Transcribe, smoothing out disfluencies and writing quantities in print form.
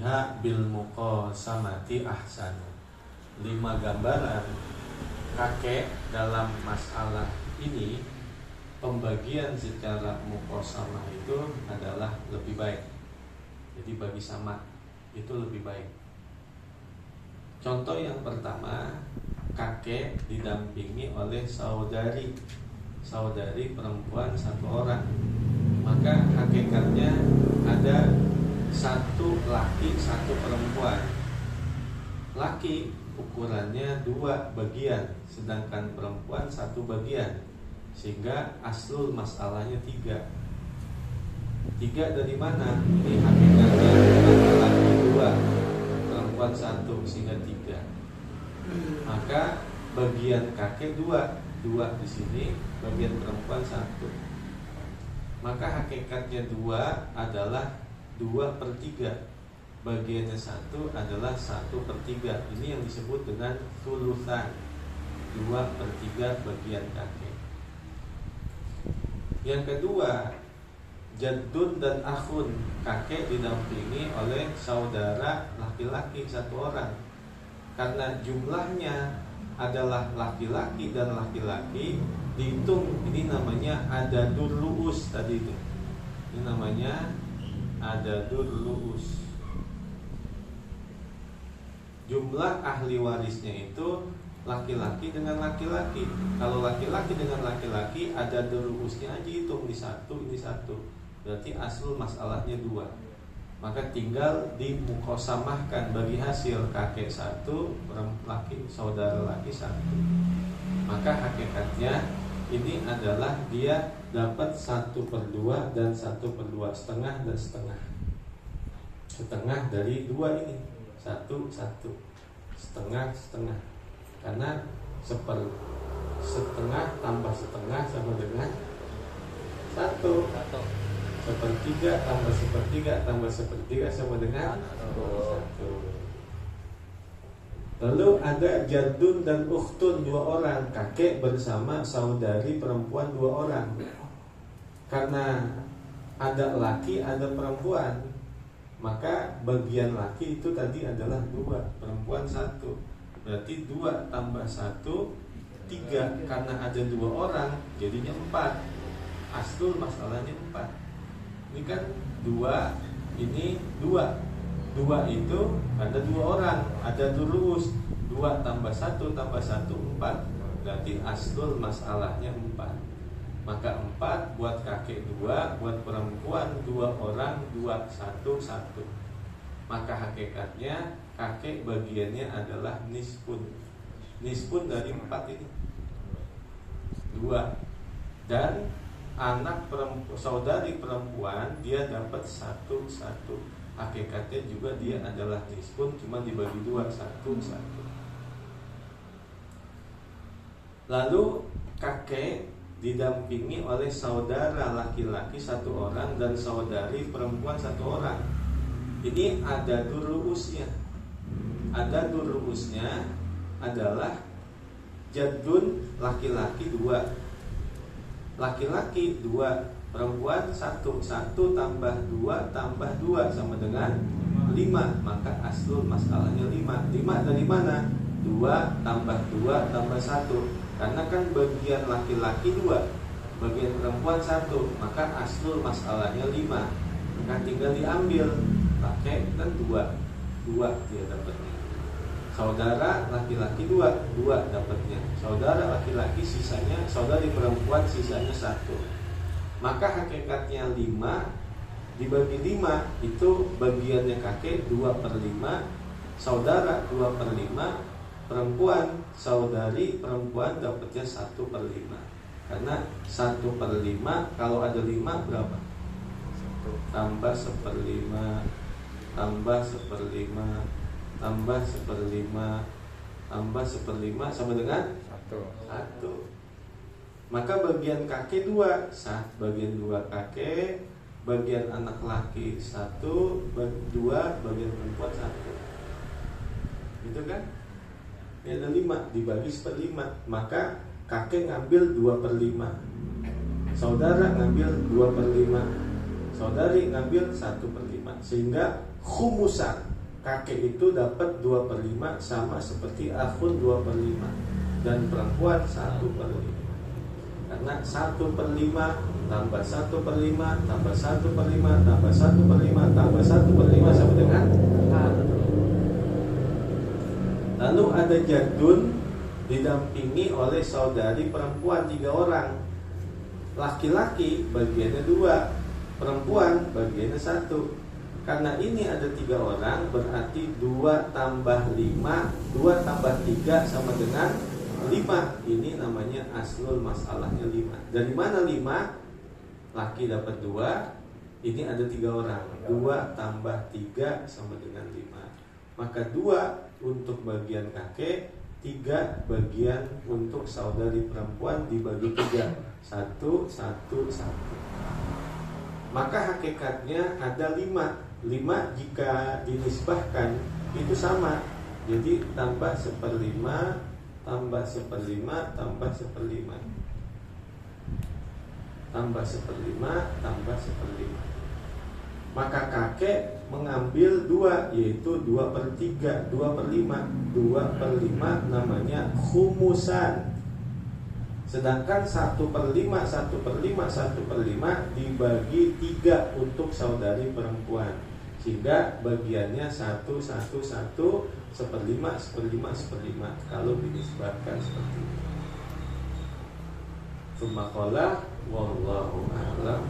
fiha bil muqasamati ahsanu. 5 gambaran kakek dalam masalah ini, pembagian secara muqasamah itu adalah lebih baik. Jadi bagi sama itu lebih baik. Contoh yang pertama, kakek didampingi oleh saudari perempuan 1 orang. Maka hakikatnya ada 1 laki 1 perempuan. Laki ukurannya 2 bagian, sedangkan perempuan 1 bagian, sehingga aslul masalahnya 3. 3 dari mana? Ini hakikatnya laki 2, perempuan 1, sehingga 3. Maka bagian kakek 2 di sini, bagian perempuan 1. Maka hakikatnya 2 adalah 2/3. Bagiannya 1 adalah 1/3. Ini yang disebut dengan sulusan, 2/3 bagian kakek. Yang kedua, jaddun dan akhun. Kakek didampingi oleh saudara laki-laki 1 orang. Karena jumlahnya adalah laki-laki dan laki-laki, dihitung, ini namanya adadur ru'us tadi itu. Ini namanya adadur ru'us. Jumlah ahli warisnya itu laki-laki dengan laki-laki. Kalau laki-laki dengan laki-laki, adadur ru'usnya aja hitung, ini 1, ini 1. Berarti aslul masalahnya 2. Maka tinggal dimuqasamahkan bagi hasil kakek 1, laki, saudara laki 1. Maka hakikatnya ini adalah dia dapat 1/2 dan 1/2, setengah dan setengah. Setengah dari 2 ini, 1, 1, setengah, setengah. Karena setengah tambah setengah sama dengan 1. 1/3 tambah 1/3 tambah 1/3 sama dengan 1. Lalu ada jaddun dan ukhtun 2 orang, kakek bersama saudari perempuan 2 orang. Karena ada laki ada perempuan, maka bagian laki itu tadi adalah 2, perempuan 1. Berarti 2 tambah 1, 3. Karena ada 2 orang, jadinya 4. Aslul masalahnya 4. Ini kan 2, ini 2. 2 itu ada 2 orang, ada durus. 2 tambah 1 tambah 1, 4. Berarti aslul masalahnya 4. Maka 4 buat kakek 2, buat perempuan 2 orang, 2, 1, 1. Maka hakikatnya kakek bagiannya adalah nisfun. Nisfun dari 4 ini 2. Dan anak saudari perempuan dia dapat 1, 1. Hakikatnya juga dia adalah nisfun, cuma dibagi 2, 1, 1. Lalu kakek didampingi oleh saudara laki-laki 1 orang dan saudari perempuan 1 orang. Ini ada durusnya. Ada durusnya adalah jaddun laki-laki 2, laki-laki 2, perempuan 1. 1 tambah 2 tambah 2 sama dengan 5. Maka aslul masalahnya 5. 5 dari mana? 2 tambah 2 tambah 1. Karena kan bagian laki-laki 2, bagian perempuan 1. Maka aslul masalahnya 5. Maka tinggal diambil, pakai kan 2. 2 dia dapatnya. Saudara laki-laki 2 dapatnya. Saudara laki-laki sisanya, saudari perempuan sisanya 1. Maka hakikatnya 5 dibagi 5 itu bagiannya kakek 2/5, saudara 2/5, perempuan saudari perempuan dapatnya 1/5. Karena 1/5 kalau ada 5 berapa? 1 tambah 1/5 tambah 1/5 tambah 1/5 tambah 1/5 sama dengan 1. Maka bagian kakek 2, bagian 2 kakek, bagian anak laki 1, 2, bagian perempuan 1. Gitu kan? Ini ada 5 dibagi 1/5. Maka kakek ngambil 2/5, saudara ngambil 2/5, saudari ngambil 1/5. Sehingga khumusan kakek itu dapat 2/5 sama seperti akhun 2/5 dan perempuan 1/5. Karena 1/5 tambah 1/5 tambah 1/5 tambah 1/5 tambah 1/5 sama dengan 1. Lalu ada jadun didampingi oleh saudari perempuan 3 orang. Laki-laki bagiannya 2, perempuan bagiannya 1. Karena ini ada 3 orang, berarti 2 tambah 5, 2 tambah 3 sama dengan 5. Ini namanya aslul masalahnya 5. Dari mana 5? Laki dapat 2. Ini ada 3 orang, 2 tambah 3 sama dengan 5. Maka 2 untuk bagian kakek, 3 bagian untuk saudari perempuan dibagi 3. 1, 1, 1. Maka hakikatnya ada 5. 5 jika dinisbahkan itu sama. Jadi tambah 1/5 tambah 1/5 tambah 1/5 tambah 1/5 tambah 1/5. Maka kakek mengambil 2, yaitu 2/3, 2/5. 2/5 namanya khumusan. Sedangkan 1/5, 1/5, 1/5 dibagi 3 untuk saudari perempuan, sehingga bagiannya 1, 1, 1, 1/5, 1/5, 1/5 kalau dinisbatkan seperti itu. Tsumma qala wallahu a'lam.